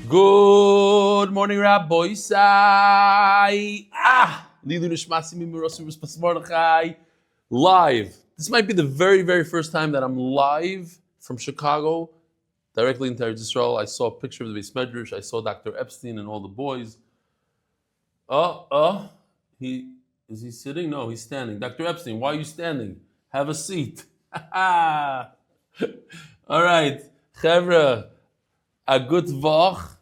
Good morning, Rabbi Sai. Live. This might be the very, very first time that I'm live from Chicago, directly into Israel. I saw a picture of the Beis Medrash. I saw Dr. Epstein and all the boys. Is he sitting? No, he's standing. Dr. Epstein, why are you standing? Have a seat. All right, Chevra, a good vach.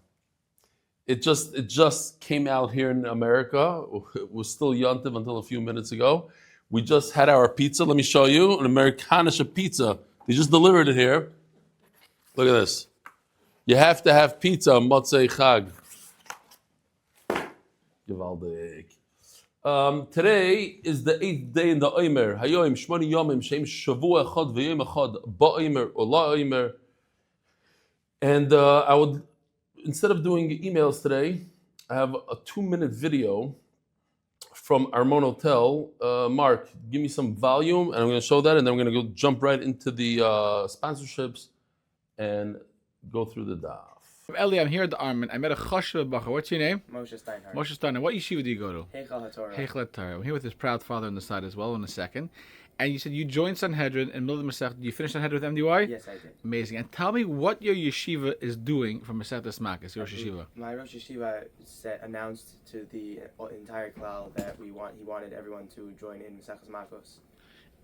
It just came out here in America. It was still yontiv until a few minutes ago. We just had our pizza. Let me show you an Amerikanische pizza. They just delivered it here. Look at this. You have to have pizza on Motzei Chag. Gewaldig. Today is the 8th day in the Omer. Hayoim Shmoni Yomim Shem Shavua Echad V'Yom Echad Ba'Omer Ola Omer. And I would, instead of doing emails today, I have a 2-minute video from Armon Hotel. Mark, give me some volume, and I'm going to show that, and then we're going to go jump right into the sponsorships and go through the daf. Eli, I'm here at the Armon. I met a Choshev Bacher. What's your name? Moshe Steinhardt. Moshe Steinhardt. What yeshiva do you go to? Heichal HaTorah. Heichal HaTorah. I'm here with his proud father on the side as well in a second. And you said you joined Sanhedrin in the middle of Masech. Did you finish Sanhedrin with MDY? Yes, I did. Amazing. And tell me what your yeshiva is doing for Masech Makkos, your Rosh Yeshiva. My Rosh Yeshiva announced to the entire klal that he wanted everyone to join in Masech Makkos.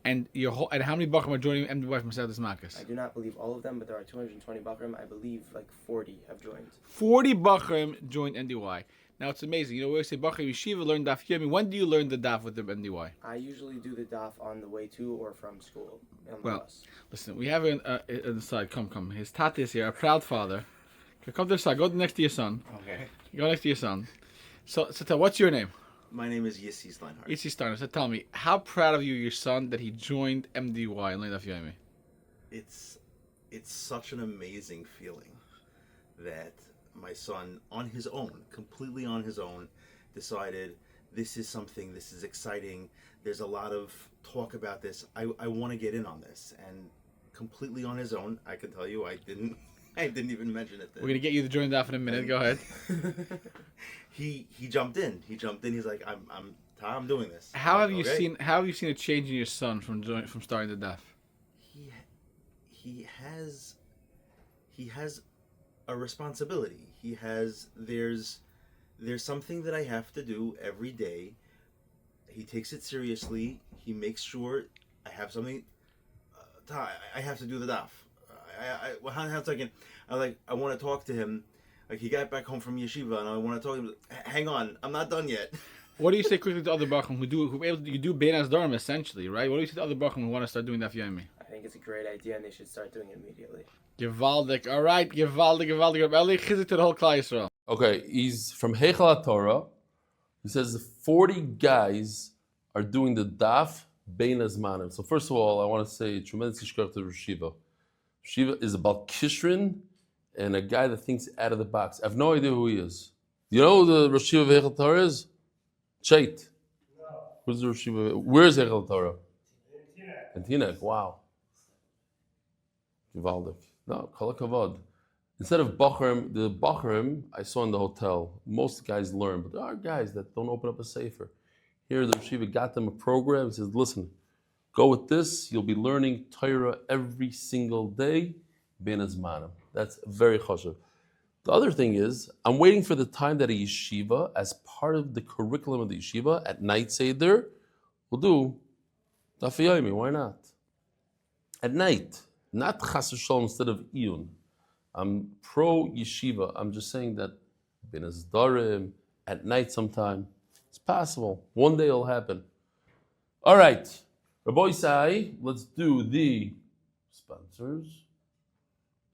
And and how many Bachrim are joining MDY for Masech Makkos? I do not believe all of them, but there are 220 Bachrim. I believe like 40 have joined. 40 Bachrim joined MDY. Now it's amazing. You know, we say Bachrim Yeshiva learn Daf Yomi. When do you learn the Daf with the MDY? I usually do the Daf on the way to or from school. On the bus. Listen, we have on the side. Come. His tata is here, a proud father. Come to the side. Go next to your son. Okay. Go next to your son. So tell, what's your name? My name is Yissi Steinhardt. Yissi Steinhardt. So tell me, how proud of you, your son, that he joined MDY and learned Daf Yomi? It's such an amazing feeling that my son, on his own, completely on his own, decided this is something, this is exciting. There's a lot of talk about this. I want to get in on this, and completely on his own. I can tell you, I didn't even mention it. We're gonna get you to join Daf in a minute. Go ahead. He jumped in. He's like, I'm doing this. How have you seen a change in your son from starting the Daf? He has a responsibility. There's something that I have to do every day. He takes it seriously. He makes sure I have something. I have to do the daf. I want to talk to him. Like, he got back home from yeshiva, and I want to talk to him. Hang on, I'm not done yet. What do you say quickly to other Bachrim you do Beinas Dharma essentially, right? What do you say to other Bachrim who want to start doing Daf Yomi? I think it's a great idea, and they should start doing it immediately. Gewaldig. All right, gewaldig. Eli, chizik to the whole Klal Yisrael. Okay, he's from Heichal HaTorah. He says 40 guys are doing the daf beinas manim. So first of all, I want to say tremendous yishkach to Rosh Yeshiva. Rosh Yeshiva is about Kishrin and a guy that thinks out of the box. I have no idea who he is. You know who the Rosh Yeshiva of Heichal HaTorah is? Chait. No. Who's the Rosh Yeshiva? Where's Heichal HaTorah? In Tinek. Wow. Gewaldig. No, kol hakavod. Instead of Bachrim, the Bachrim I saw in the hotel, most guys learn, but there are guys that don't open up a sefer. Here, the Yeshiva got them a program. He says, listen, go with this. You'll be learning Torah every single day. Beinas manim. That's very chashuv. The other thing is, I'm waiting for the time that a yeshiva, as part of the curriculum of the yeshiva, at night seder, will do Daf Yomi. Why not? At night. Not chas v'shalom instead of iyun. I'm pro yeshiva. I'm just saying that beinas darim at night sometime. It's possible. One day it'll happen. All right. Rabbi Sai, let's do the sponsors.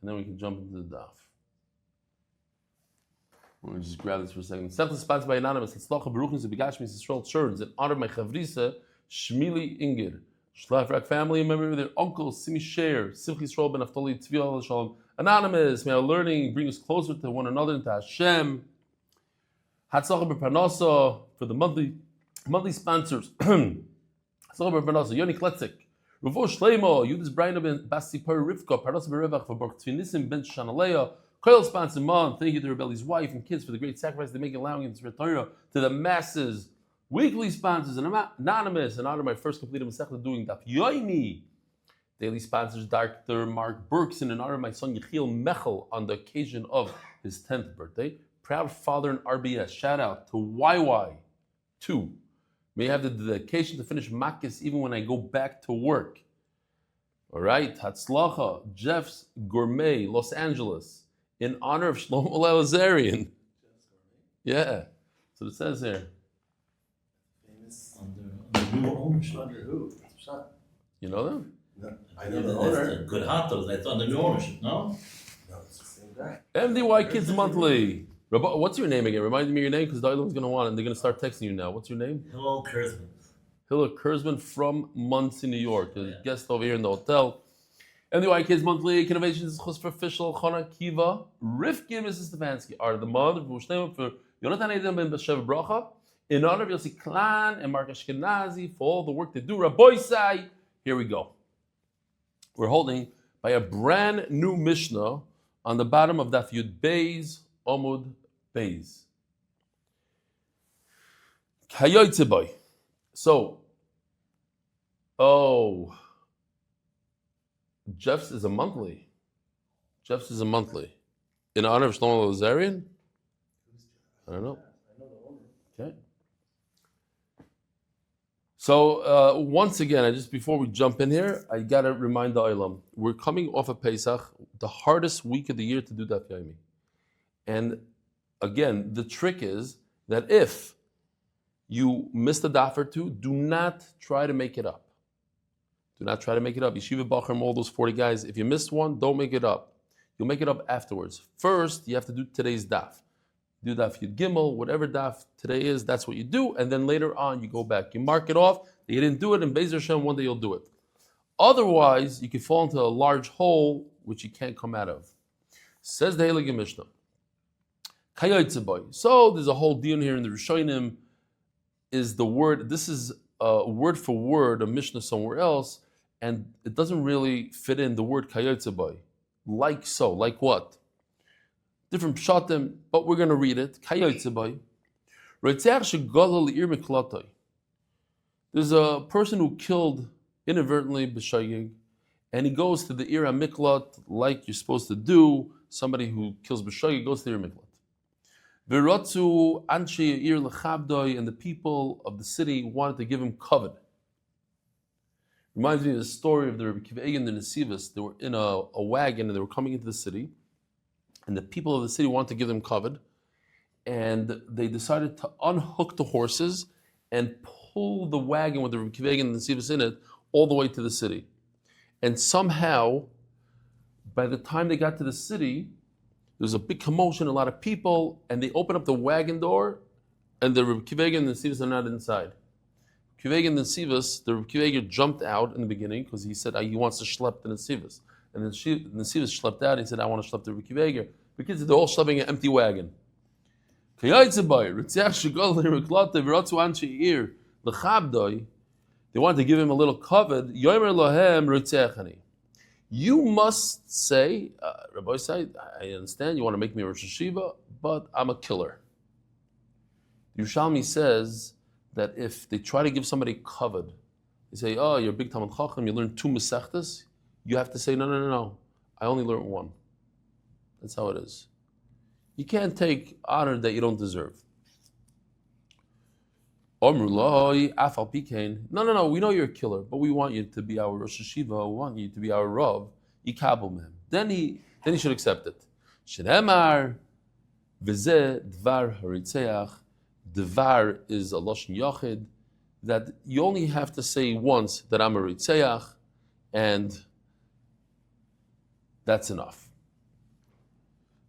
And then we can jump into the daf. Let me just grab this for a second. Sechta sponsored by anonymous. Hatzlacha B'Parnasa Yisroel Cherns in honor of my chavrisa, Shmueli Unger. Szlafrok Family, member of their uncle, Simmy Schaer, Simcha Yisrael ben Naftali Tzvi A. Anonymous, may our learning bring us closer to one another and to Hashem. Hatzlacha B'Parnasa for the monthly sponsors. Hatzlacha B'Parnasa, Yoni Klestzick, Refuah Shelamah, Yehudit Brayna ben Basi Per Rivka, Parnasa Birevach for Baruch Nissim ben Shoshana Leah, Kollel sponsor mom, thank you to Rebelli's wife and kids for the great sacrifice they make allowing us to Torah to the masses. Weekly sponsors and anonymous in honor of my first completed Masechta doing Daf Yomi. Daily sponsors Dr. Mark Berkson in honor of my son Yechiel Mechel on the occasion of his 10th birthday. Proud father in RBS. Shout out to YY2. May I have the dedication to finish Makkos even when I go back to work. All right, Hatzlacha, Jeff's Gourmet, Los Angeles, in honor of Shlomo Lalezarian. Yeah, that's what it says here. Famous under new ownership. Under who? You know them? No, I know the owner. Good hot dogs. I thought under new ownership. No, it's the same guy. MDY Kids Monthly. What's your name again? Remind me of your name because the other one's going to want it and they're going to start texting you now. What's your name? Hello, Kurzman. Hillel Kurzman from Muncie, New York. A guest over here in the hotel. MDY Kids Monthly, Innovations, Chus for Official, Chana Kiva, Rifki and Mrs. Stefansky are the mother for Yonatan Edom ben Bashev Bracha, in honor of Yossi Klan and Mark Ashkenazi for all the work they do. Rabboisai, here we go. We're holding by a brand new Mishnah on the bottom of Daf Beis, Amud Beis. Kayotzeboy. So, Jeff's is a monthly. Jeff's is a monthly. In honor of Shlomo Lalezarian? I don't know. Okay. So, once again, before we jump in here, I got to remind the Olam, we're coming off of Pesach, the hardest week of the year to do Daf Yomi. And again, the trick is that if you missed a daf or two, do not try to make it up. Do not try to make it up. Yeshiva Bachram, all those 40 guys, if you missed one, don't make it up. You'll make it up afterwards. First, you have to do today's daf. Do daf Yud Gimel, whatever daf today is, that's what you do, and then later on you go back. You mark it off, that you didn't do it, and Be'ez Hashem, one day you'll do it. Otherwise, you could fall into a large hole which you can't come out of. Says the Heilige Mishnah. Kayotzeboy. So there's a whole deal here in the Rishonim. Is the word, this is word for word, a Mishnah somewhere else, and it doesn't really fit in the word kayotzeboy. Like so, like what? Different pshatim, but we're going to read it. Kayotzeboy. There's a person who killed inadvertently b'shayig, and he goes to the Ir HaMiklat like you're supposed to do. Somebody who kills b'shayig goes to the Ir HaMiklat. V'ratzu anshe Ir lechabdoi, and the people of the city wanted to give him kavod. Reminds me of the story of the Rebbe Kiva and the Nesivos. They were in a wagon and they were coming into the city, and the people of the city wanted to give them kavod, and they decided to unhook the horses and pull the wagon with the Rebbe Kiva and the Nesivos in it all the way to the city. And somehow, by the time they got to the city, there was a big commotion, a lot of people, and they opened up the wagon door, and the Rebbe Kiva and the Nesivos are not inside. Kiva and the Nesivos, the Rebbe Kiva jumped out in the beginning because he said he wants to schlep the Nesivos. And then the Nesivos schlepped out, and he said, I want to schlep the Rebbe Kiva. Because they're all schlepping an empty wagon. They wanted to give him a little kavod. You must say, Rabbi said, I understand you want to make me a Rosh Hashiva, but I'm a killer. Yerushalmi says that if they try to give somebody kavod, they say, oh, you're a big Talmud Chacham, you learned 2 Masechtas, you have to say, no, I only learned 1. That's how it is. You can't take honor that you don't deserve. No, we know you're a killer, but we want you to be our Rosh Hashiva, we want you to be our Rav. Then he should accept it. Dvar is a Lashon Yachid, that you only have to say once that I'm a Ritzeach, and that's enough.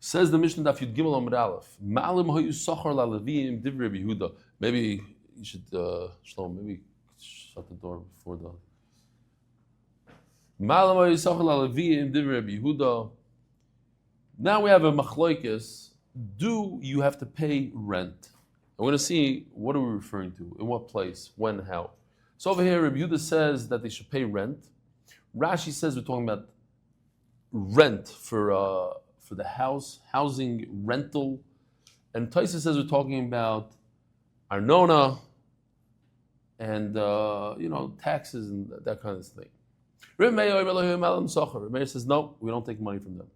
Says the Mishnah Daf Yud Gimel Amud Aleph. Ma'alim hayu sachar la'levim divrei Yehuda. Maybe you should, Shlomo, maybe shut the door before the... Ma'alim hayu sachar la'levim divrei Yehuda. Now we have a machlokes. Do you have to pay rent? And we're going to see what are we referring to, in what place, when, how. So over here, Rabbi Yehuda says that they should pay rent. Rashi says we're talking about rent for for the housing, rental. And Taisa says we're talking about arnona and taxes and that kind of thing. Reb Meir says no, we don't take money from them.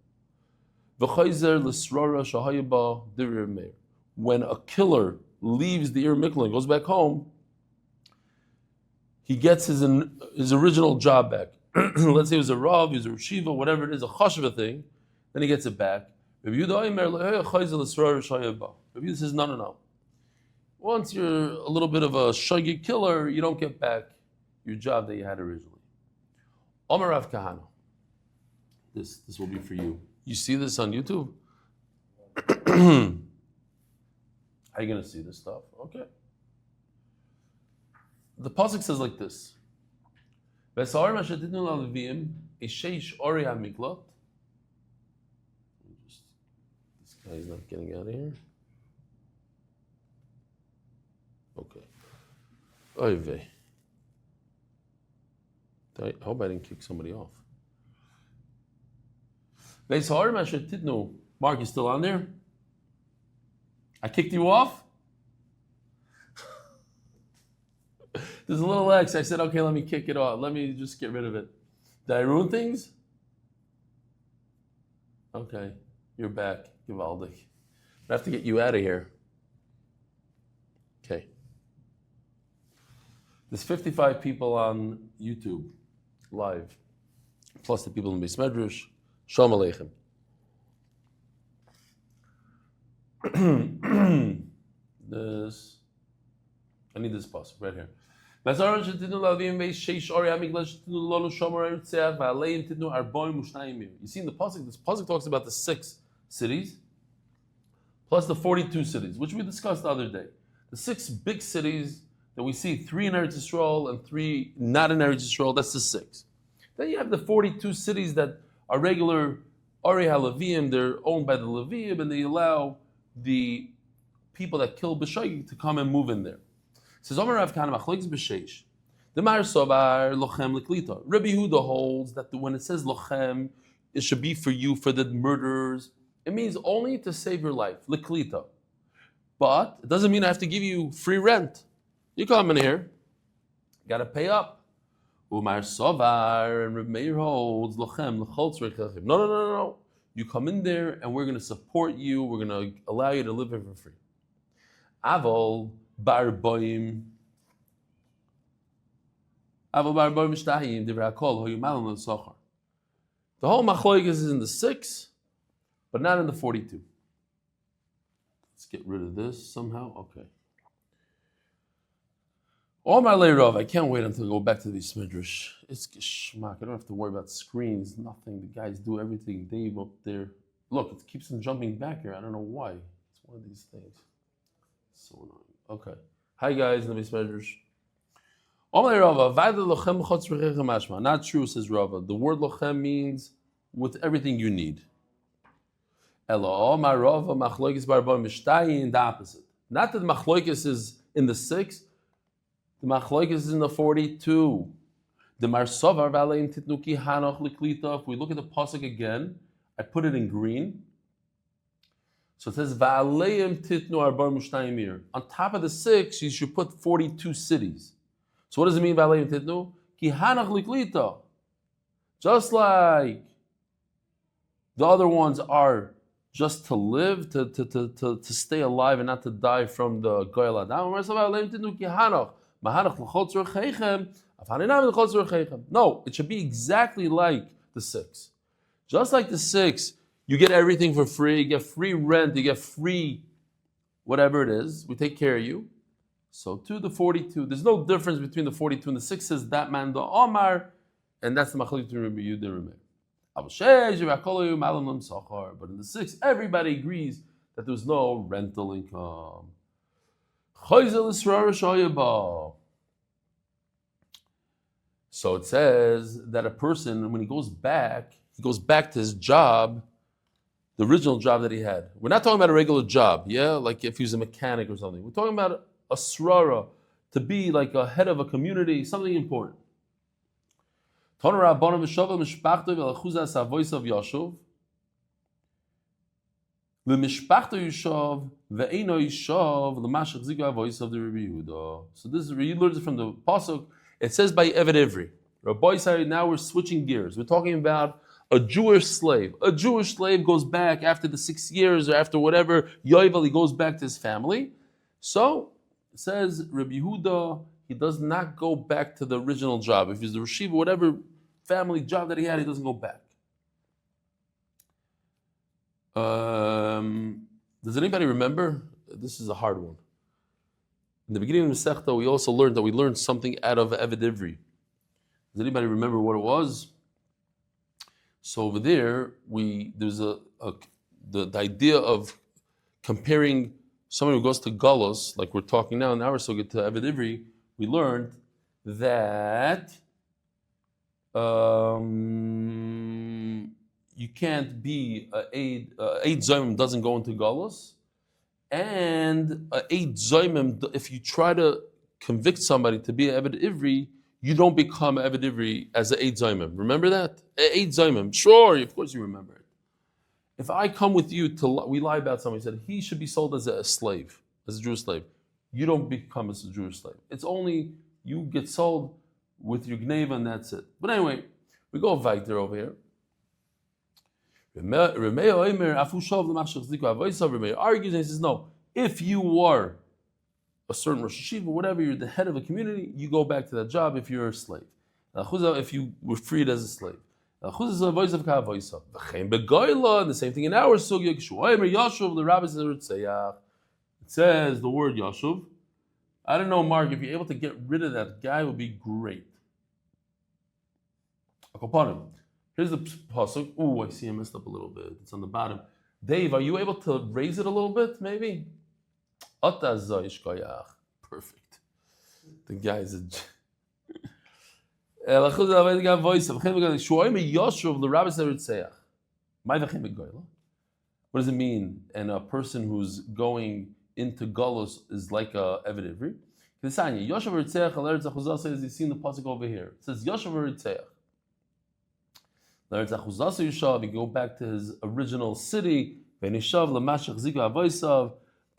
When a killer leaves the Ir Mikla and goes back home, he gets his original job back. Let's say it was a Rav, he was a Rishiva, whatever it is, a Chashva thing, then he gets it back. Rabbi Yehuda says, no. Once you're a little bit of a shaggy killer, you don't get back your job that you had originally. Omer Rav Kahana. This will be for you. You see this on YouTube? How are you going to see this stuff? Okay. The pasuk says like this. This guy is not getting out of here. Okay. Oy vey. I hope I didn't kick somebody off. Mark, you still on there? I kicked you off? There's a little X. I said, okay, let me kick it off. Let me just get rid of it. Did I ruin things? Okay, you're back, Givaldik. I have to get you out of here. Okay. There's 55 people on YouTube live, plus the people in Beis Medrash. Shalom Aleichem. I need this pasuk right here. You see in the pasuk, this pasuk talks about the 6 cities plus the 42 cities, which we discussed the other day. The 6 big cities that we see, 3 in Eretz Yisrael and 3 not in Eretz Yisrael, that's the 6. Then you have the 42 cities that are regular Arei HaLeviim, they're owned by the Leviim, and they allow the people that kill B'shayik to come and move in there. It says, Omer Rav Kahana Machlokes B'Sheish. The Mar Sovar Lochem Liklita. Rabbi Yehuda holds that when it says Lochem, it should be for you, for the murderers. It means only to save your life, Liklita. But it doesn't mean I have to give you free rent. You come in here, you got to pay up. Umar Sovar and Rabbi Meir holds Lochem L'chol Tzrich. No. You come in there and we're going to support you. We're going to allow you to live here for free. Avol Bar Boim. The whole machlokes is in the 6, but not in the 42. Let's get rid of this somehow. Okay. All my layer of, I can't wait until I go back to these midrash. It's geschmack. I don't have to worry about screens, nothing. The guys do everything. Dave up there. Look, it keeps them jumping back here. I don't know why. It's one of these things. So annoying. Okay. Hi guys, in the midrash. Not true, says Rava. The word lochem means with everything you need. The opposite. Not that the machlokes is in the 6, the machlokes is in the 42. The marsovar v'aleim titnuki hanoch liklita. If we look at the pasuk again, I put it in green. So it says v'aleim titnu arba mushtayim mir. On top of the 6, you should put 42 cities. So what does it mean by Leah Tidnu? Ki hanach liklita. Just like the other ones are just to live, to stay alive and not to die from the goyal adam. No, it should be exactly like the 6. Just like the 6, you get everything for free, you get free rent, you get free whatever it is, we take care of you. So to the 42, there's no difference between the 42 and the 6 says that man the Omar, and that's the machlokes between Rabbi Yehuda and Rabbi Meir. But in the 6, everybody agrees that there's no rental income. So it says that a person, when he goes back to his job, the original job that he had. We're not talking about a regular job, yeah, like if he was a mechanic or something. We're talking about a srara, to be like a head of a community, something important. L'mishpachto yishav ve'eino yishav l'mashach ziku avois of the Rabbi Yehuda. So this is you learned it from the pasuk. It says by Eved Ivri. Rabbi said now we're switching gears. We're talking about a Jewish slave. A Jewish slave goes back after the 6 years or after whatever Yovel, he goes back to his family. So it says Rabbi Yehuda, he does not go back to the original job. If he's the Rashiva, whatever family job that he had, he doesn't go back. Does anybody remember? This is a hard one. In the beginning of the Masechta, we also learned that we learned something out of Eved Ivri. Does anybody remember what it was? So over there, there's the idea of comparing somebody who goes to Galus, like we're talking now in our Sugya to Eved Ivri. We learned that you can't be Eid Zomim doesn't go into Galus, and Eid Zomim, if you try to convict somebody to be an Eved Ivri, you don't become Eved Ivri as an Eid Zomim. Remember that? Eid Zomim. Sure, of course you remember it. If I come with you we lie about somebody, said he should be sold as a slave, as a Jewish slave. You don't become as a Jewish slave. It's only you get sold with your gneva and that's it. But anyway, we go weiter over here. Remeir argues and he says, no, if you were a certain Rosh Hashiva, whatever, you're the head of a community, you go back to that job if you're a slave. If you were freed as a slave. And the same thing in our sugya. It says the word Yashuv. I don't know, Mark, if you're able to get rid of that guy, it would be great. Here's the pasuk. Oh, I see I messed up a little bit. It's on the bottom. Dave, are you able to raise it a little bit, maybe? Perfect. The guy is a... What does it mean? And a person who's going into Galus is like a Eved Ivri. You've seen the pasuk over here. It says Yoshev Ritzeach. He go back to his original city, but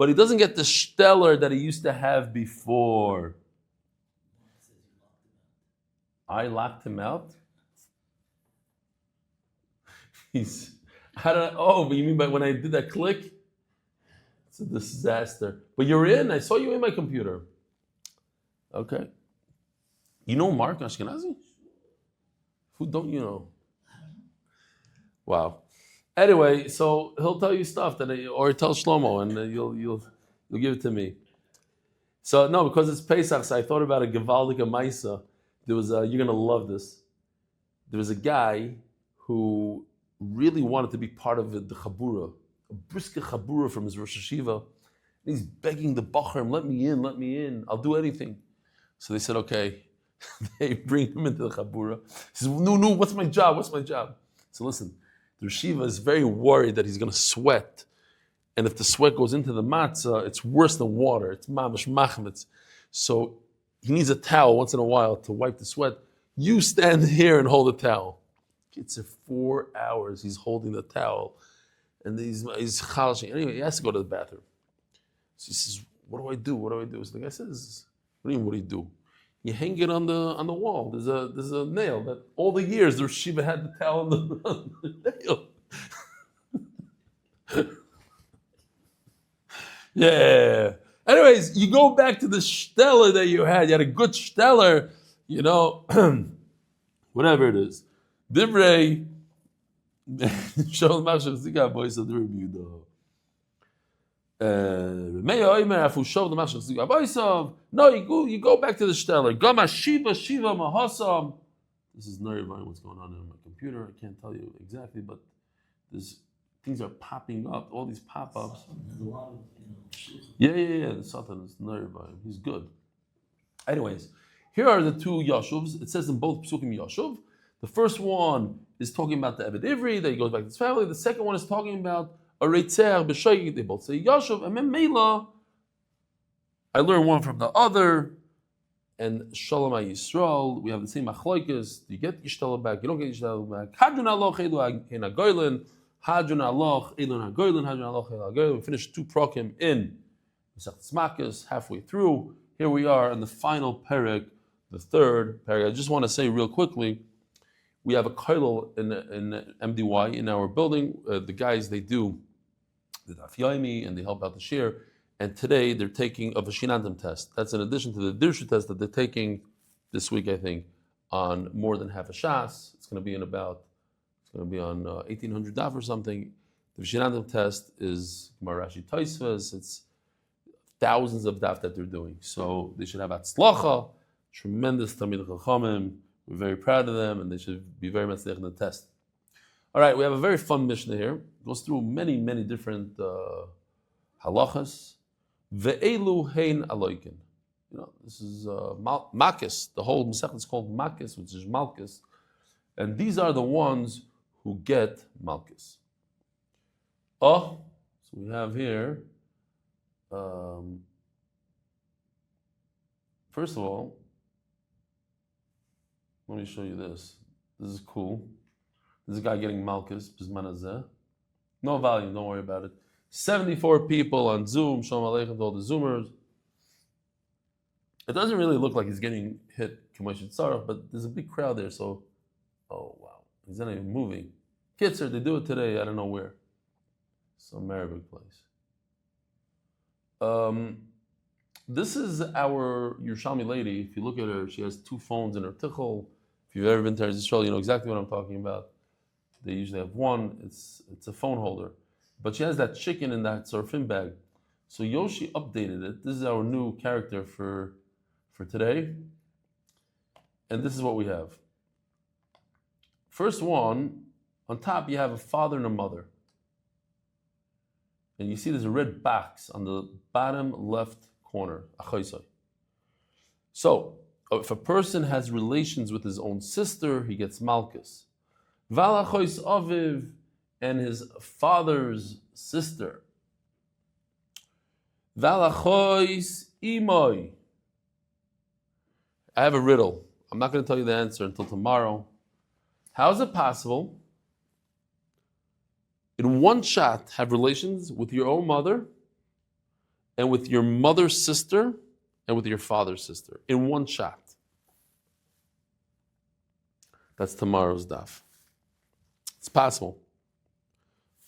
he doesn't get the stellar that he used to have before. I locked him out. But you mean by when I did that click? It's a disaster. But you're in. I saw you in my computer. Okay. You know Mark Ashkenazi? Who don't you know? Wow. Anyway, so he'll tell you stuff or tell Shlomo, and you'll give it to me. So no, because it's Pesach, so I thought about a Gewaldige Maisa. You're gonna love this. There was a guy who really wanted to be part of the Chabura, a brisker Chabura from his Rosh Hashiva. He's begging the Bachrim, let me in, I'll do anything. So they said, okay. They bring him into the Chabura. He says, no, what's my job? So listen, the Rashiva is very worried that he's going to sweat. And if the sweat goes into the matzah, it's worse than water. It's mamash machmetz. So he needs a towel once in a while to wipe the sweat. You stand here and hold the towel. It's 4 hours. He's holding the towel. And he's chalashing. Anyway, he has to go to the bathroom. So he says, what do I do? So the guy says, what do you mean, what do you do? You hang it on the wall. There's a nail that all the years the Shiva had the towel on the nail. Yeah. Anyways, you go back to the stellar that you had. You had a good stellar, whatever it is. Divrei, show the Mashiach Zika voice of the review though. No, you go back to the stellar. Gama Shiva Mahasam. This is Nerivan, what's going on in my computer. I can't tell you exactly, but things are popping up, all these pop-ups. Yeah, the Satan is Nerivan. He's good. Anyways, here are the two Yashuvs. It says in both Psukim Yashuv. The first one is talking about the Eved Ivri, that he goes back to his family. The second one is talking about a Reitzer B'Shoyik. They both say Yashuv. And Memela, I learned one from the other. And Shalom Yisrael, we have the same achloikas. You get Yishtala back, you don't get Yishtala back. Hadun Allah Chedu in a Goylin. Hadron Aloch, Elon HaGoylin, Hadron Aloch, Elon HaGoylin. We finished 2 prokim in Masechet Makkos, halfway through. Here we are in the final perek, the 3rd perek. I just want to say real quickly, we have a Kollel in MDY in our building. The guys, they do the Daf Yomi and they help out the share. And today they're taking a Vashinantim test. That's in addition to the Dirshu test that they're taking this week, I think, on more than half a shas. It's going to be on 1800 daf or something. The Vashinantim test is Marashi Taisvas. It's thousands of daf that they're doing. So they should have Hatzlacha, tremendous Tamid Chachamim. We're very proud of them, and they should be very much in the test. All right, we have a very fun Mishnah here. It goes through many, many different halachas. Ve'elu hein aloikin. This is Makkos. The whole Masechet is called Makkos, which is Malkus. And these are the ones who get Malkus. So we have here, first of all, let me show you this. This is cool. This is a guy getting Malkus, Bizman Hazeh. No volume, don't worry about it. 74 people on Zoom, Shalom Aleichem to all the Zoomers. It doesn't really look like he's getting hit, K'mosh Tzarech, but there's a big crowd there, so, oh wow, he's not even moving. Kitzer, they do it today, I don't know where. Some Arabic place. This is our Yerushalmi lady. If you look at her, she has 2 phones in her tichel. If you've ever been to Eretz Yisrael, you know exactly what I'm talking about. They usually have one, it's a phone holder. But she has that chicken in that surfing bag. So Yoshi updated it. This is our new character for today. And this is what we have. First one, on top you have a father and a mother. And you see there's a red box on the bottom left corner. So, if a person has relations with his own sister, he gets Malkus. Valachois Aviv, and his father's sister. Valachois Imoy. I have a riddle. I'm not going to tell you the answer until tomorrow. How is it possible in one shot have relations with your own mother and with your mother's sister and with your father's sister in one shot? That's tomorrow's daf. It's possible.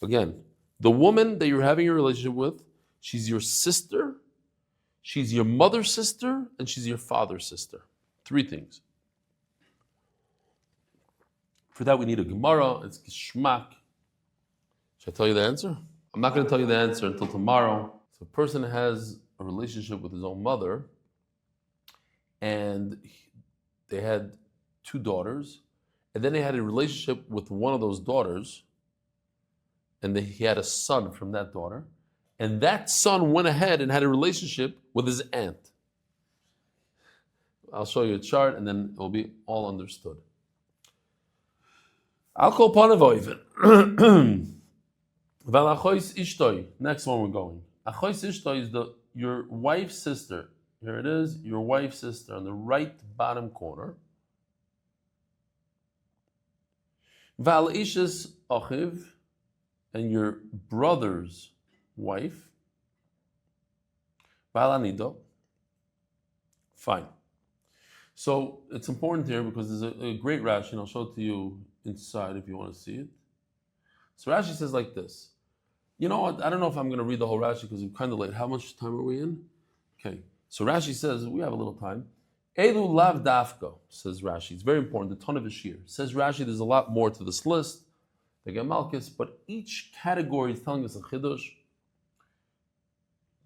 Again, the woman that you're having a relationship with, she's your sister, she's your mother's sister, and she's your father's sister. 3 things. For that we need a Gemara. It's Geshmak. Should I tell you the answer? I'm not going to tell you the answer until tomorrow. So a person has a relationship with his own mother, and they had 2 daughters, and then they had a relationship with one of those daughters, and he had a son from that daughter, and that son went ahead and had a relationship with his aunt. I'll show you a chart, and then it will be all understood. I'll call Panavoiven. Valachois Ishtoi. Next one we're going. Achois Ishtoi is your wife's sister. Here it is, your wife's sister on the right bottom corner. Val Ishas Achiv, and your brother's wife. Val Anido. Fine. So it's important here because there's a great Rashi, and I'll show it to you inside if you want to see it. So Rashi says like this. You know what? I don't know if I'm going to read the whole Rashi because we're kind of late. How much time are we in? Okay. So Rashi says, we have a little time. Elu lav dafka, says Rashi. It's very important. The ton of Ashir. Says Rashi, there's a lot more to this list. They get Malkus, but each category is telling us a Chiddush.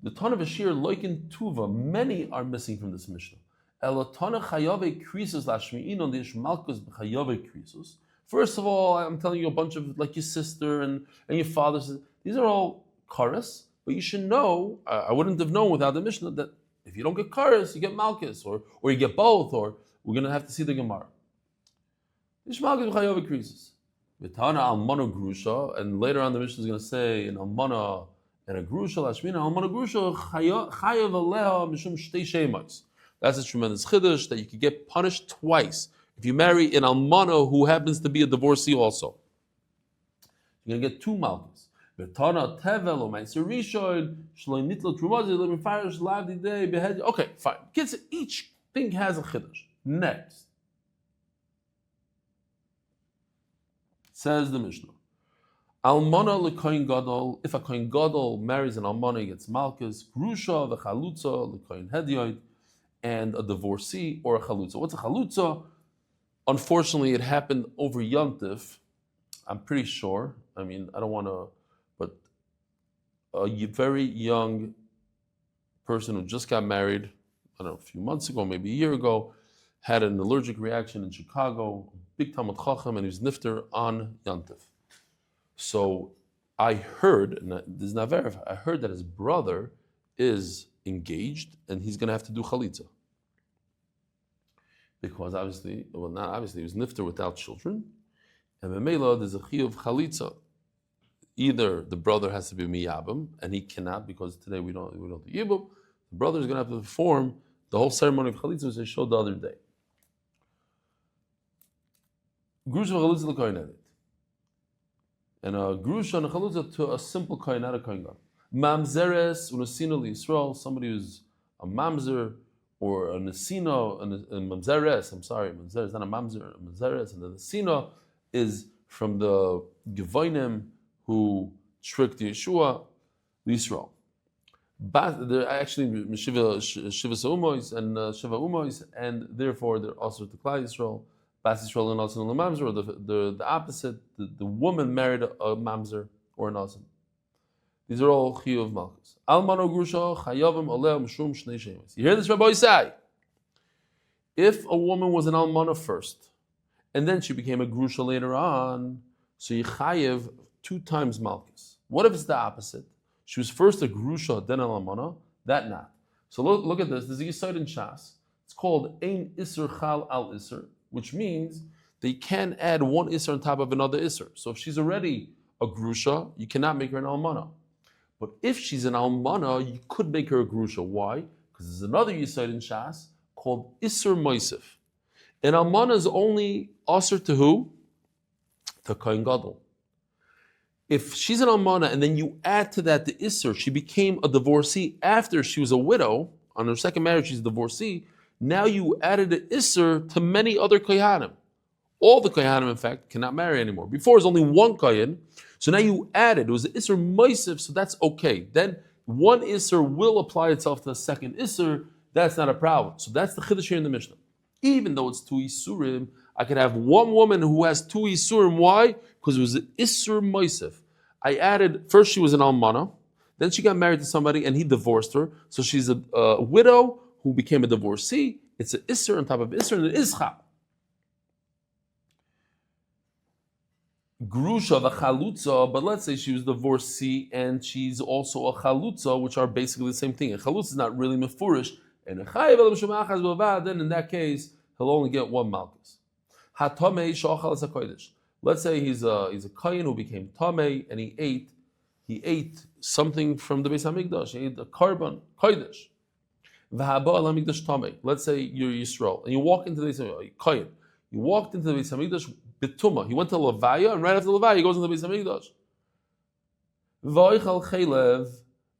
The ton of Ashir, loikin tuva, many are missing from this Mishnah. Elotana chayave krisus lashmi'in on the Malkus b'chayave krisus. First of all, I'm telling you a bunch of, like your sister and your father. These are all karas, but you should know, I wouldn't have known without the Mishnah, that if you don't get karas, you get malchus, or you get both, or we're going to have to see the Gemara. Malchus b'chayov krisus. V'tana almana grusha, and later on the Mishnah is going to say, an almana and a grusha, lashmina, almana grusha, chayav aleha mishum shtei shemais. That's a tremendous chiddush, that you could get punished twice if you marry an almana who happens to be a divorcee also. You're going to get 2 Makkos. Okay, fine. Kids, each thing has a chiddush. Next. Says the Mishnah. Almana lekoin gadol. If a koin gadol marries an almana, he gets malchus. Grusha v'chalutza lekoin hedyoid, and a divorcee or a chalutza. What's a chalutza? Unfortunately, it happened over Yontif. I'm pretty sure. I mean, I don't want to, but a very young person who just got married, I don't know, a few months ago, maybe a year ago, had an allergic reaction in Chicago, big Talmud Chacham, and he was nifter on Yontif. So I heard, and this is not verified, I heard that his brother is engaged and he's going to have to do chalitza. Because obviously, well, not obviously, he was nifter without children. And Memela, there's a chiyuv chalitza. Either the brother has to be miyabim, and he cannot because today we don't do yibum. The brother is going to have to perform the whole ceremony of chalitza, which I showed the other day. Grusha chalitza l'koyin. And a grusha and a chalutza to a simple kohen, not a kohen gadol. Mamzeres unesina Yisroel, somebody who's a mamzer or a nesina, a mamzeres. I'm sorry, mamzeres is not a mamzer, a mamzeres, and the nesina is from the Gevonim who tricked Yeshua, Yisroel. They're actually Shiva Umois and Shiva Umois, and therefore they're also to Klal Yisrael. Bas Yisrael and also the mamzer, or the opposite. The woman married a mamzer or an asim. These are all chiyuv malchus. Almano grusha chayavim aleh mishum shnei shemes. You hear this, Rabbi Isai? If a woman was an almana first, and then she became a grusha later on, so you chayev 2 times malchus. What if it's the opposite? She was first a grusha, then an almana. That not. So look at this. There's a yisod in Shas. It's called ein iser chal al iser, which means they can add 1 iser on top of another iser. So if she's already a grusha, you cannot make her an almana. But if she's an almana, you could make her a grusha. Why? Because there's another yisod in Shas called iser moisif. An almana is only aser to who? To kohen gadol. If she's an almana and then you add to that the iser, she became a divorcee after she was a widow. On her second marriage, she's a divorcee. Now you added the iser to many other kohanim. All the kohanim, in fact, cannot marry anymore. Before, it was only 1 kohen. So now you added, it was the iser moisif, so that's okay. Then 1 iser will apply itself to the second iser. That's not a problem. So that's the chiddush here in the Mishnah. Even though it's 2 isurim, I could have 1 woman who has 2 isurim. Why? Because it was the iser moisif. I added, first she was an almana, then she got married to somebody and he divorced her. So she's a widow who became a divorcee. It's an iser on top of iser and an ischa. Grusha the chalutza, but let's say she was divorcee and she's also a chalutza, which are basically the same thing. A chalutza is not really mefurish, and a chayiv el mishumachas b'avad. Then in that case, he'll only get 1 malchus. Hatomei shochal es hakodesh. Let's say he's a kohen who became tamei and he ate something from the Beis Hamikdash. He ate a korban kodesh. V'haba al hamikdash tamei. Let's say you're Yisroel and you walk into the Beis Hamikdash, kohen. You walked into the Beis Hamikdash bituma. He went to Levaya, and right after Levaya, he goes into the Beis Hamikdash. V'oichal chaylev,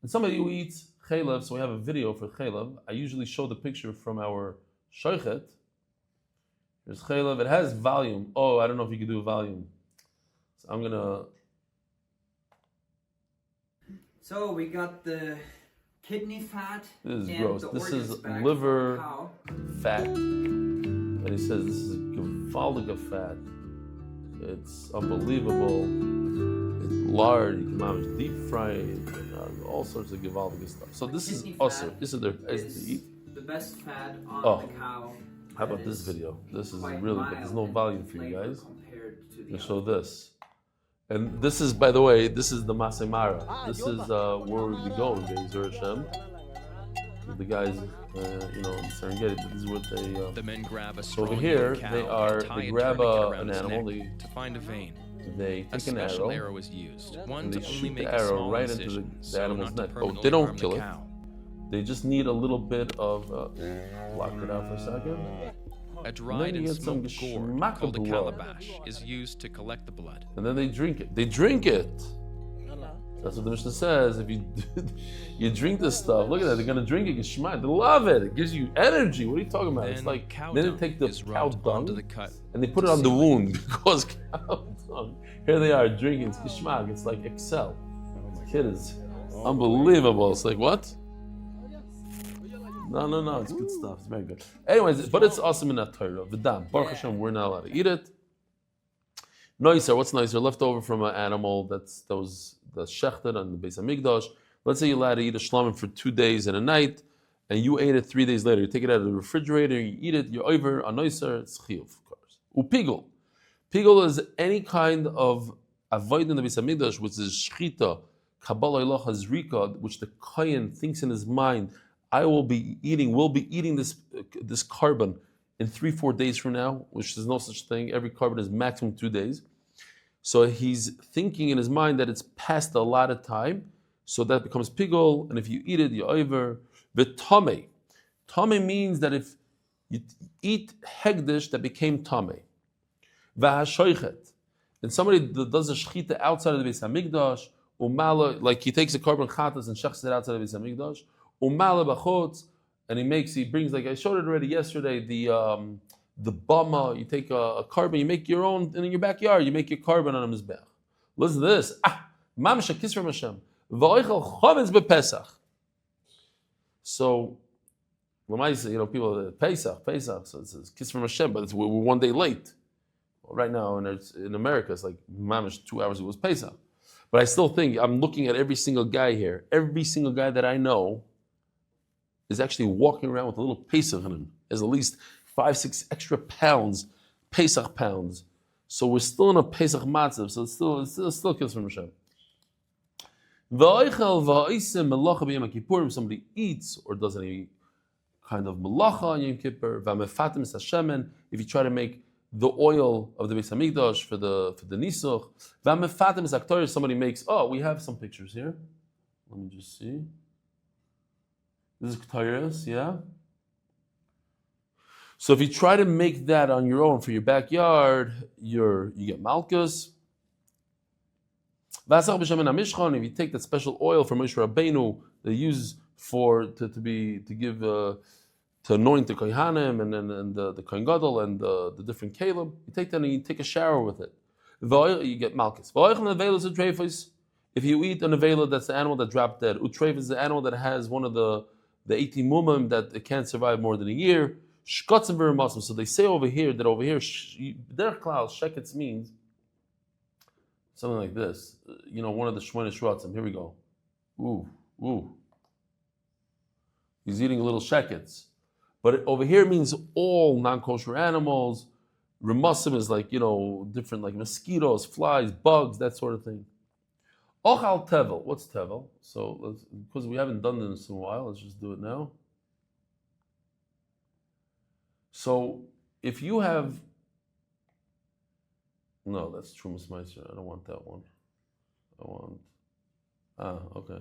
and somebody who eats chaylev. So we have a video for chaylev. I usually show the picture from our shoichet. Here's chaylev. It has volume. Oh, I don't know if you can do a volume. So I'm gonna. So we got the kidney fat. This is and gross. the This is organs back liver from cow. fat, and he says this is gevaldiga fat. It's unbelievable. It's lard. You can manage deep fry it, all sorts of gevaldiga stuff. So this is Kidney usher. fat This is their is eat. the best fat on Oh. the cow. How about that this is video? This is quite really good. mild There's no in volume for you flavor guys. compared to the I'll show other. this. And this is, by the way, this is the Masemara. This is where we'll be going, Be'ezer Hashem. The guys, in Serengeti, this is what they. The men grab a So over strong here, young cow they and tie grab a tourniquet around an its animal. neck to find a vein. They A take an special arrow. arrow is used, one and to they only shoot make the a arrow small right into incision, the so animal's not to neck. Oh, permanently they don't harm kill the it. cow. They just need a little bit of. Block it out for a second. A dried you and get some smoked gourd geschmack called a blood. calabash is used to collect the blood. And then they drink it. They drink it. That's what the Mishnah says. If you you drink this stuff, look at that. They're gonna drink it. Geschmack. They love it. It gives you energy. What are you talking about? Then It's like cow then dung they take the is cow rubbed dung onto the cut and they put it to on the seal it. wound because cow dung. Here they are drinking. It's geschmack. It's like Excel. Kid is unbelievable. It's like what? No. It's good stuff. It's very good. Anyways, but it's awesome in that Torah. V'dam. Baruch Hashem, we're not allowed to eat it. Nicer. What's nicer? Leftover from an animal that's shechted on the Beis Hamikdash. Let's say you're allowed to eat a shlamim for 2 days and a night, and you ate it 3 days later. You take it out of the refrigerator, you eat it, you're over a nicer, it's chiyuv, of course. Upigel. Pigel is any kind of avoid in the Beis Hamikdash, which is shchita, kabbalah ilacha zrika, which the kohen thinks in his mind, will be eating this carbon in 3-4 days from now, which is no such thing. Every carbon is maximum 2 days. So he's thinking in his mind that it's past a lot of time, so that becomes pigol, and if you eat it, you're over. But tame means that if you eat hegdish that became tame. V'hashoichet, and somebody that does a shechita outside of the Beis Hamikdash, umala, like he takes a carbon chatas and shechs it outside of the Beis Hamikdash, umala b'chutz, and he brings, like I showed it already yesterday, the bama, you take a carbon, you make your own, in your backyard, you make your carbon on a mizbech. Listen to this. Mamsha kisra Hashem. V'oichel chometz b'Pesach. So, people, Pesach, so it's kiss from Hashem, but we're 1 day late. Well, right now, in America, it's like, mamish, 2 hours it was Pesach. But I still think, I'm looking at every single guy here. Every single guy that I know is actually walking around with a little Pesach in him. There's at least 5-6 extra pounds, Pesach pounds. So we're still in a Pesach matzav, so it's still kiss from Hashem. If somebody eats or does any kind of melacha on Yom Kippur, if you try to make the oil of the Beis Hamikdash for the nisuch, somebody makes. Oh, we have some pictures here. Let me just see. This is Ketores, yeah. So if you try to make that on your own for your backyard, you get Makkos. If you take that special oil from Moshe Rabbeinu they use to anoint the kohanim and the kohen gadol and the different kalim, you take that and you take a shower with it. You get Makkos. If you eat an avela, that's the animal that dropped dead. Utreif is the animal that has one of the 18 mumim that it can't survive more than a year. Shkotzim v'remasim. So they say over here, derech klal, sheketz means something like this. One of the Shmueli Shratzim. Here we go. Ooh. He's eating a little sheketz. But over here means all non-kosher animals. Remasim is like, different, like mosquitoes, flies, bugs, that sort of thing. Ochal tevel. What's tevel? So, because we haven't done this in a while, let's just do it now. So, if you have... No, that's Trumas Meiser. I don't want that one. Okay.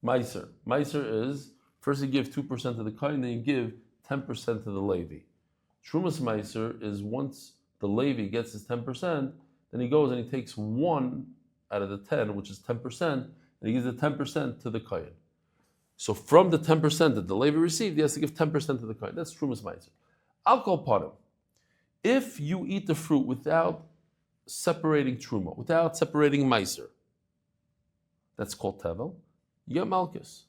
Meiser is, first you give 2% to the kohen, then you give 10% to the Levi. Trumas Meiser is once the Levi gets his 10%, then he goes and he takes 1 out of the 10, which is 10%, and he gives the 10% to the kohen. So from the 10% that the Levi received, he has to give 10% to the kohen. That's Trumas Meiser. I'll call Podim. If you eat the fruit without separating truma, without separating meiser, that's called tevel. You get malchus.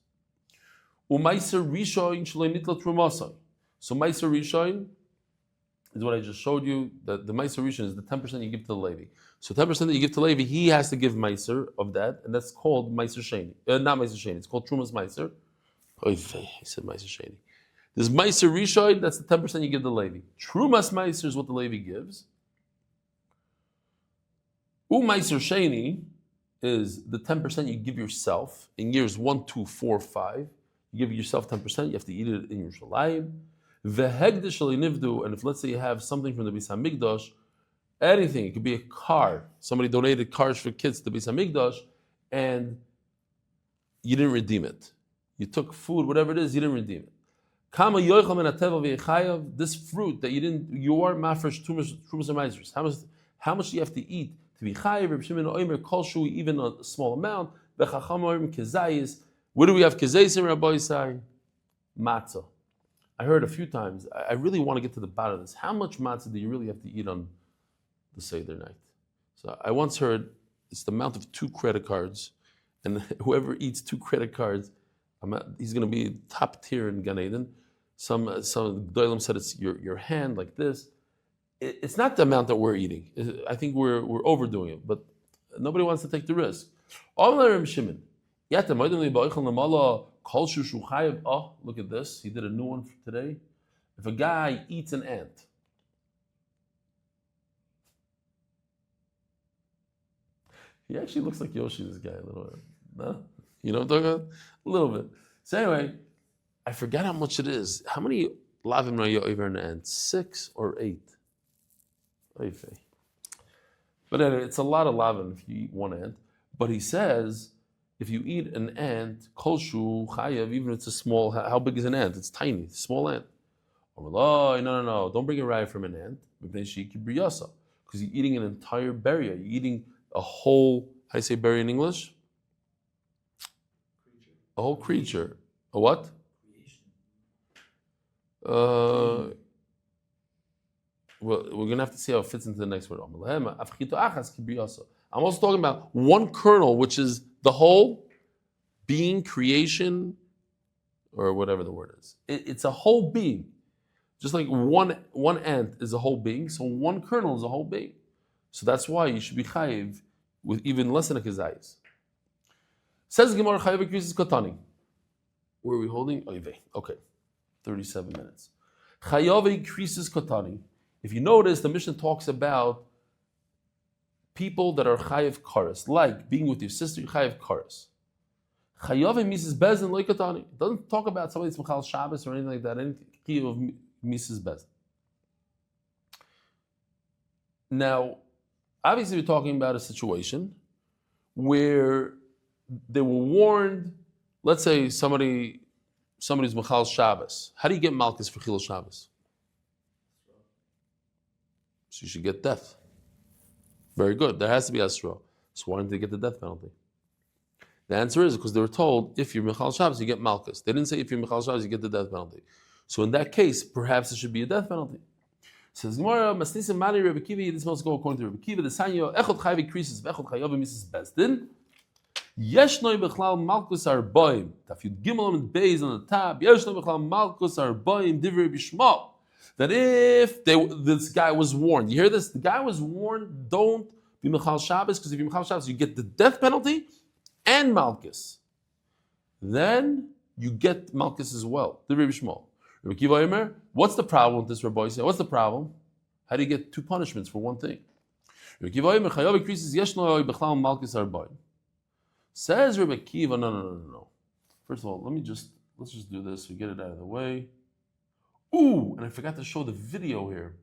Umeiser rishoin shloi nitla trumasai. So meiser rishoin is what I just showed you. That the meiser rishoin is the 10% you give to the Levi. So 10% that you give to Levi, he has to give meiser of that, and that's called meiser sheni. Not meiser sheni. It's called trumas meiser. He said meiser sheni. There's Meiser Rishon, that's the 10% you give the Levi. Trumas Meiser is what the Levi gives. Meiser Sheni is the 10% you give yourself. In years 1, 2, 4, 5, you give yourself 10%, you have to eat it in your shalayim. Vehegdish nivdu, and if let's say you have something from the Beis Hamikdash, anything, it could be a car. Somebody donated cars for kids to the Beis Hamikdash, and you didn't redeem it. You took food, whatever it is, you didn't redeem it. Kama yoichal min hateva v'yechayav, this fruit that you are mafresh trumas and meisers. How much do you have to eat to be chayav? Reb Shimon Omer kol shu, even a small amount. V'chacham orim kezayis. What do we have kezayis in Rabbi Yisai? Matzah. I heard a few times. I really want to get to the bottom of this. How much matzah do you really have to eat on the Seder night? So I once heard it's the amount of 2 credit cards, and whoever eats 2 credit cards, he's going to be top tier in Gan Eden. Some Doilim said it's your hand like this. It's not the amount that we're eating. I think we're overdoing it, but nobody wants to take the risk. Oh, look at this. He did a new one for today. If a guy eats an ant, he actually looks like Yoshi, this guy, a little bit. No? You know what I'm talking about? A little bit. So anyway, I forgot how much it is. How many lavim are you over an ant? 6 or 8? But anyway, it's a lot of lavim if you eat one ant. But he says, if you eat an ant, kolshu chayav, even if it's a small, how big is an ant? It's tiny, small ant. Oh, no, don't bring a raya from an ant. Because you're eating an entire berry. You're eating a whole, how do you say berry in English? A whole creature. A what? Well, we're going to have to see how it fits into the next word. I'm also talking about one kernel, which is the whole being, creation, or whatever the word is. It's a whole being. Just like one ant is a whole being, so one kernel is a whole being. So that's why you should be chayiv with even less than a kezayis. Says Gemara chayiv krisis kotani. Where are we holding? Okay, 37 minutes. Chayav krisis kotani. If you notice, the Mishnah talks about people that are chayiv kares, like being with your sister, chayiv kares. Chayav mises bezin loy kotani. It doesn't talk about somebody that's mechal Shabbos or anything like that. Anything of mises bezin. Now, obviously, we're talking about a situation where they were warned. Let's say somebody's mechal Shabbos. How do you get malchus for chilul Shabbos? So you should get death. Very good. There has to be asra. So why didn't they get the death penalty? The answer is because they were told if you're mechal Shabbos, you get malchus. They didn't say if you're mechal Shabbos, you get the death penalty. So in that case, perhaps it should be a death penalty. Says Gemara, Masnisim Mani Rebbe Kiva. This must go according to Rebbe Kiva. The Sanyo Echot Chayav increases. Echot Chayav Mrs. Bezdin. Yeshnoi Bechlal Malkus Arboim. Daf Yomi and Beis on the top. Yeshnoi Bechlal Malkus Arboim Divrei Bishma. That if this guy was warned, you hear this? The guy was warned, don't be Mechal Shabbos, because if you're Mechal Shabbos, you get the death penalty and Malchus. Then you get Malchus as well. The Rebbe Shmuel. Rebbe Kiva Omer, what's the problem with this, Rabbi Yisrael? What's the problem? How do you get 2 punishments for one thing? Rebbe Kiva Omer, Chayav increases, Yeshnoi Bechlal Malchus Arboim. Says Rebbe Kiva, no. First of all, let's just do this. We get it out of the way. Ooh, and I forgot to show the video here.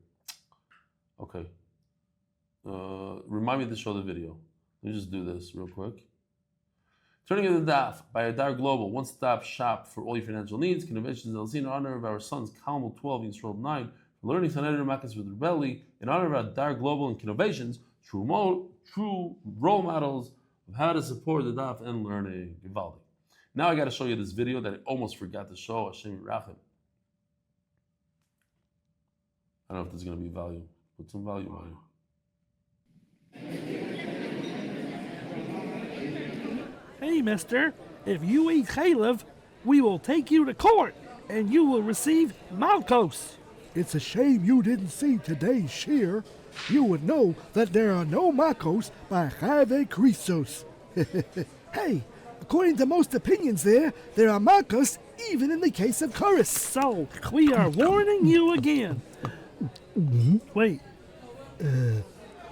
Okay. Remind me to show the video. Let me just do this real quick. Turning to the Daf by Adar Global, one-stop shop for all your financial needs. Conventions in honor of our sons, Kalmul 12 and Yisroel 9. Learning Sanhedrin Makkos with Rebelli in honor of Adar Global and Innovations. True role models of how to support the Daf and learning. Givaldi. Now I got to show you this video that I almost forgot to show. Hashem Rachim. I don't know if there's going to be value. Put some value on it. Hey, mister, if you eat chaylev, we will take you to court, and you will receive Makkos. It's a shame you didn't see today's shear. You would know that there are no Makkos by Chave Krisos. Hey, according to most opinions there are Makkos even in the case of Chorus. So, we are warning you again. Wait,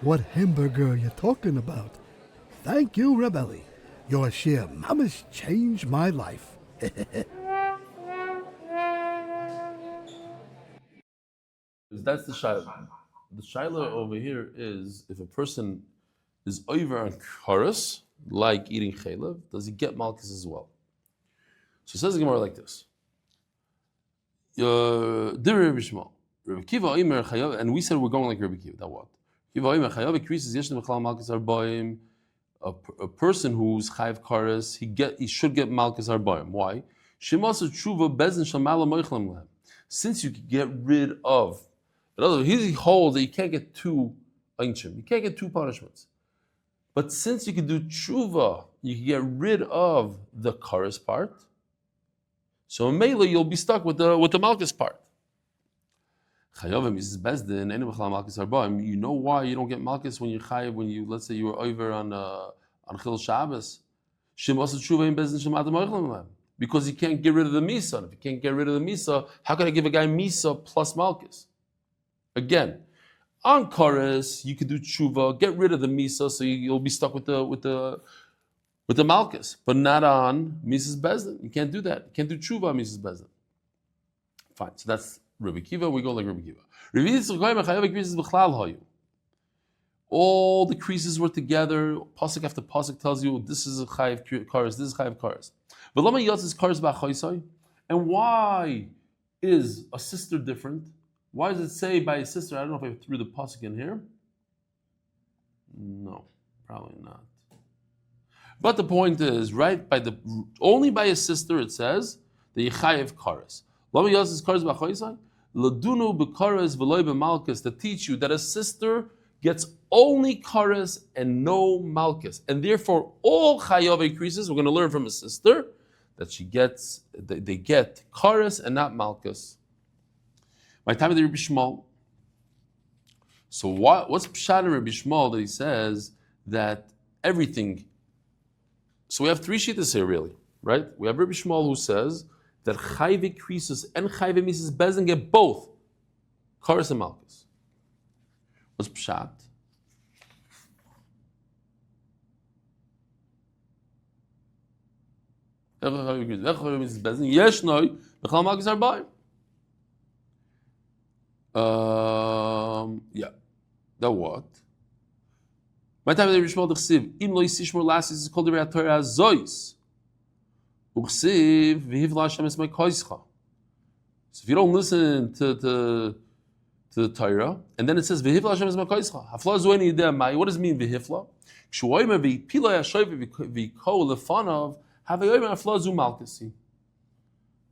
what hamburger are you talking about? Thank you, Rebelli. Your sheer mama's changed my life. That's the shaila. The shaila over here is if a person is over on chorus, like eating chaylev, does he get malchus as well? So it says the Gemara like this. Rabbi Shmuel. Rabbi Kiva Omer Chayav, and we said we're going like Rabbi Kiva. That what? Kiva Omer Chayav increases Yeshna B'Chlal Malkus Arbaim. A person who's Chayav Kares, he should get Malkus Arbaim. Why? Shemasa Tshuva Bezin Shamala Moichlam Lehem. Since you can get rid of, in other words, he holds that you can't get two Einshim, you can't get two punishments. But since you can do Tshuva, you can get rid of the Kares part. So in Mela, you'll be stuck with the Malkus part. You know why you don't get Malkus when you're Chayav, when you, let's say you were over on Chil Shabbos? Because you can't get rid of the Misa. If you can't get rid of the Misa, how can I give a guy Misa plus Malkus? Again, on Kares, you could do Tshuva, get rid of the Misa, so you'll be stuck with the Malkus, but not on Mrs. Bezdin. You can't do that. You can't do Tshuva on Mrs. Bezdin. Fine. So that's Rabbi Kiva. We go like Rabbi Kiva. All the creases were together. Pasuk after pasuk tells you this is a chayiv kares, this is chayiv kares. But lama yotzes kares ba'chaysai. And why is a sister different? Why does it say by a sister? I don't know if I threw the pasuk in here. No, probably not. But the point is, right, only by a sister it says the chayiv kares. Lama yotzes kares ba'chaysai. Ladunu b'kares v'loy b'malkus, to teach you that a sister gets only kares and no malkus, and therefore all chayav increases. We're going to learn from a sister that they get kares and not malkus. My time of the Rabbi Shmuel. So what's pshat in Rabbi Shmuel that he says that everything? So we have three shittas here, really, right? We have Rabbi Shmuel who says that chayve krisus and chayve mises bezin get both kares and malkus. What's pshat? Yeah. That what? My time the Rishmal d'chsiv im lo yisishmor lasis is called the Torah zois. Uchsiv v'hivla Hashem es my koischa. So if you don't listen to the Torah, and then it says v'hivla Hashem es my koischa. Hafla zoini yideh mai. What does it mean v'hifla? Kshuoyme v'pilo yashoyve v'ko lefanav havayoyme hafla zu malkusi.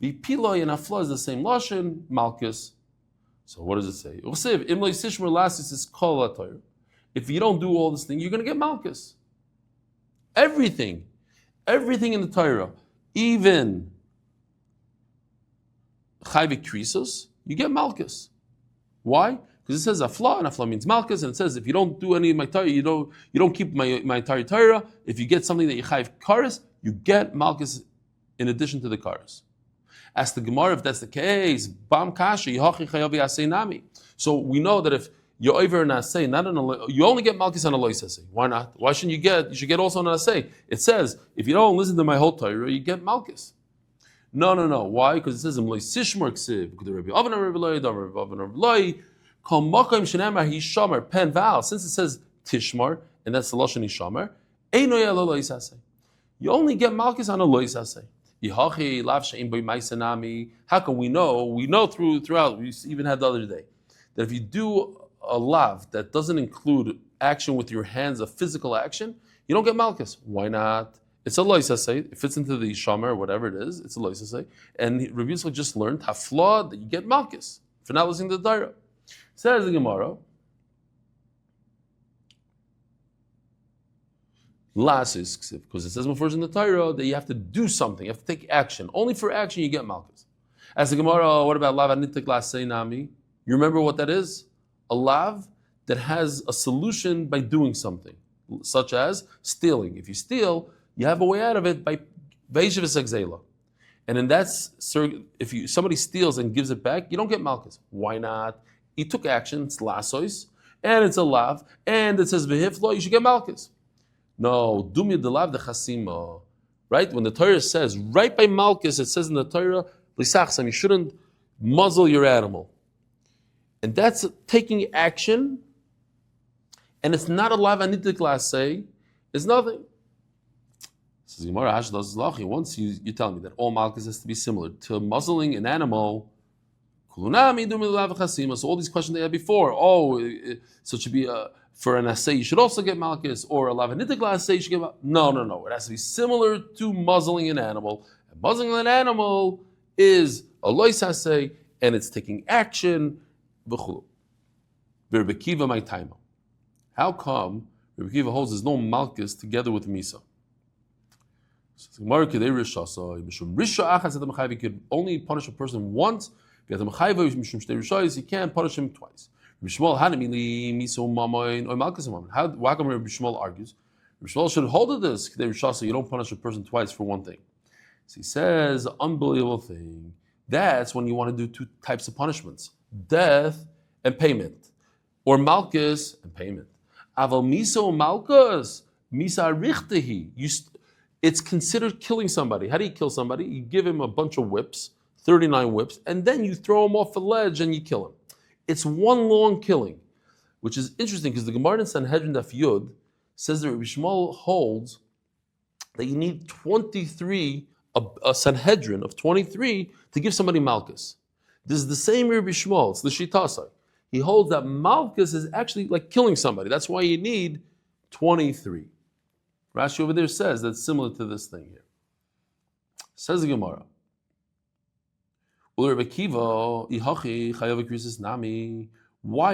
V'pilo and hafla is the same lashon malkus. So what does it say? Uchsiv im lo yisishmor lasis is kol Torah. If you don't do all this thing, you're going to get malkus. Everything in the Torah, even chayve krisos, you get malkus. Why? Because it says afla, and afla means malkus, and it says if you don't do any of my Torah, you don't keep my entire Torah. If you get something that you chayve kares, you get malkus in addition to the kares. Ask the Gemara if that's the case. Bam kasha yihachi chayav yasei nami. So we know that if you're over an asay, not an you only get malkus on a lois asay. Why not? Why shouldn't you get? You should get also on an asay. It says if you don't listen to my whole Torah, you get malkus. No. Why? Because it says in lois sishmor ksiv. The Rabbi Avner Rabbi Loy, Rabbi Avner Rabbi Loy. Kol makom shenamar hishamar pen val. Since it says tishmar and that's the lashon hishamar, eino yelo lois asay. You only get malkus on a lois asay. Yihachi lav sheim boy maisanami. How can we know? We know throughout. We even had the other day that if you do a lav that doesn't include action with your hands, a physical action, you don't get malkus. Why not? It's a lois asay. It fits into the shamer or whatever it is. It's a lois asay. And Rabbi Yisrael just learned hafla that you get malkus for not listening to the Torah. Says the Gemara, lasis, because it says before in the Torah that you have to do something. You have to take action. Only for action you get malkus. As the Gemara, what about lav anitik lasei nami? You remember what that is? A lav that has a solution by doing something, such as stealing. If you steal, you have a way out of it by veishavas exela. And in that, if somebody steals and gives it back, you don't get malkus. Why not? He took action, it's lasois, and it's a lav, and it says vehiflo, you should get malkus. No, dumya de lav de chasima. Right? When the Torah says, right by malkus, it says in the Torah, lisachsam, you shouldn't muzzle your animal. And that's taking action, and it's not a lav anitik lasei, it's nothing. Once you tell me that all malchus has to be similar to muzzling an animal, So all these questions they had before. So it should be for an assay you should also get Makkos, or a lavanitikla assay you should get Makkos. No. It has to be similar to muzzling an animal. And muzzling an animal is a lois assay, and it's taking action. Birevach my time. How come Birevach holds there's no Makkos together with Misa? You could only punish a person once. You can't punish him twice. Why come Rabbi Shmuel argues? Rabbi Shmuel should hold to this. So you don't punish a person twice for one thing. So he says, unbelievable thing. That's when you want to do two types of punishments: death and payment, or Makkos and payment. Aval miso Makkos misa richtehi. It's considered killing somebody. How do you kill somebody? You give him a bunch of whips, 39 whips, and then you throw him off a ledge and you kill him. It's one long killing, which is interesting because the Gemara in Sanhedrin Daf Yud says that Rabbi Shmuel holds that you need 23, a Sanhedrin of 23 to give somebody Makkos. This is the same Rabbi Shmuel, it's the Shitasai. He holds that Makkos is actually like killing somebody. That's why you need 23. Rashi over there says that's similar to this thing here. Says the Gemara. Why are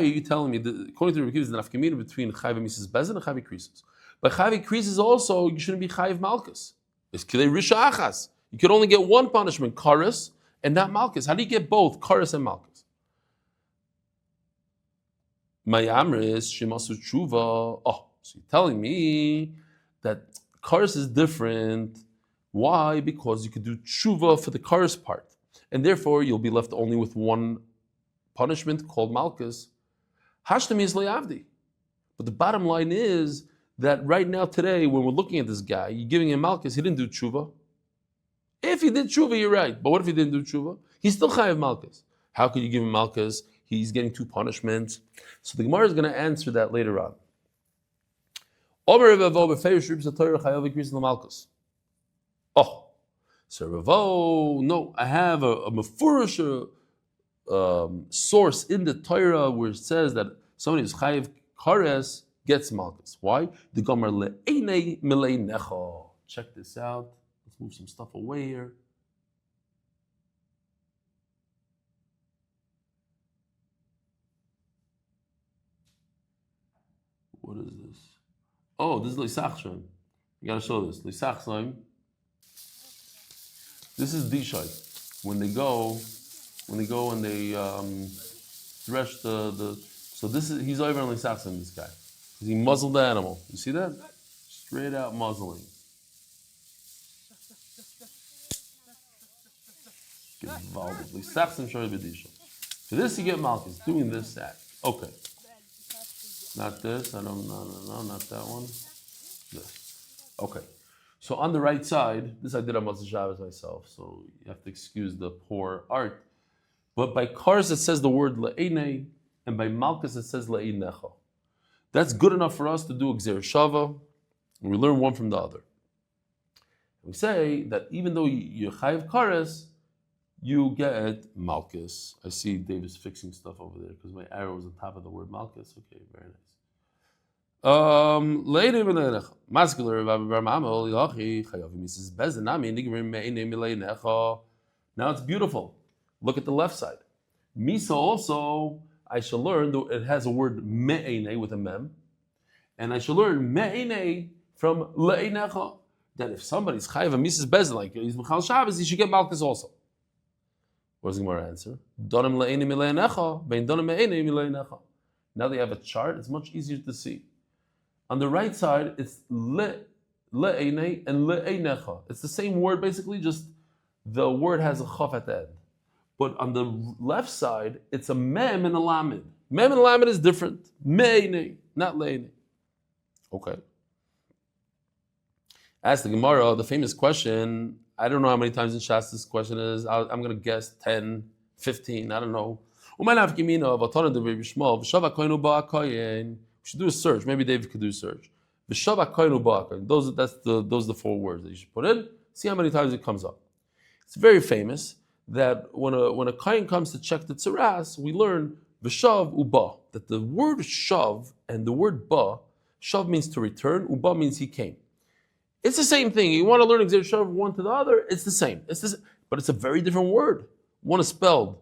you telling me that according to Rebbe Kiva, the nafkamina between Chayav Misas Bezin and Chayav Krisis? But Chayav Krisis also, you shouldn't be Chayav Makkos. It's Kidei Risha Achas. You could only get one punishment, Karas, and not Makkos. How do you get both, Karas and Makkos? Mayamris Shemasu Tshuva. Oh, so you're telling me that Karas is different. Why? Because you could do Tshuva for the Karas part. And therefore, you'll be left only with one punishment called Makkos. Hashtami is le'avdi. But the bottom line is that right now, today, when we're looking at this guy, you're giving him Makkos, he didn't do tshuva. If he did tshuva, you're right. But what if he didn't do tshuva? He's still chayav Makkos. How could you give him Makkos? He's getting two punishments. So the Gemara is going to answer that later on. Oh. So Ravo, no, I have a mefurish source in the Torah where it says that somebody who's chayiv kares gets Makkos. Why? The Gomer le'enei milei necho. Check this out. Let's move some stuff away here. What is this? Oh, this is Leisachshon. You gotta show this. Leisachshon. This is dishai. When they go and they thresh the. So this is he's over on Lisachsim, this guy. He muzzled the animal. You see that? Straight out muzzling. Gewaltig. Lisachsim shoy b'disha. For this you get Makkos. Doing this act. Okay. Not this. No, not that one. This. Okay. So on the right side, this I did on Motzei Shabbos myself, so you have to excuse the poor art. But by Kars it says the word le'enei, and by Makkos it says le'einecha. That's good enough for us to do Gzer Shava, and we learn one from the other. We say that even though you chayiv Kares, you get Makkos. I see David's fixing stuff over there because my arrow is on top of the word Makkos. Okay, very nice. Now it's beautiful. Look at the left side. Misa also, I shall learn that it has a word me'ene with a mem, and I shall learn me'ene from le'enecha, that if somebody's chayav a misas bezin, like he's mechal Shabbos, he should get Makkos also. What does the Gemara answer? Donim le'ene mile'enecha, bein donim me'ene mile'enecha. Now they have a chart, it's much easier to see. On the right side, it's le'enei and le'einecha. It's the same word, basically, just the word has a chaf at the end. But on the left side, it's a mem and a lamed. Mem and lamed is different. Me'enei, not le'enei. Okay. Ask the Gemara, the famous question, I don't know how many times in Shas this question is. I'm going to guess 10, 15, I don't know. We should do a search. Maybe David could do a search. Those are the 4 words that you should put in. See how many times it comes up. It's very famous that when a kohen comes to check the tzaras, we learn v'shav uba, that the word shav and the word ba, shav means to return, uba means he came. It's the same thing. You want to learn Gzer Shav one to the other, it's the same. But it's a very different word. One is spelled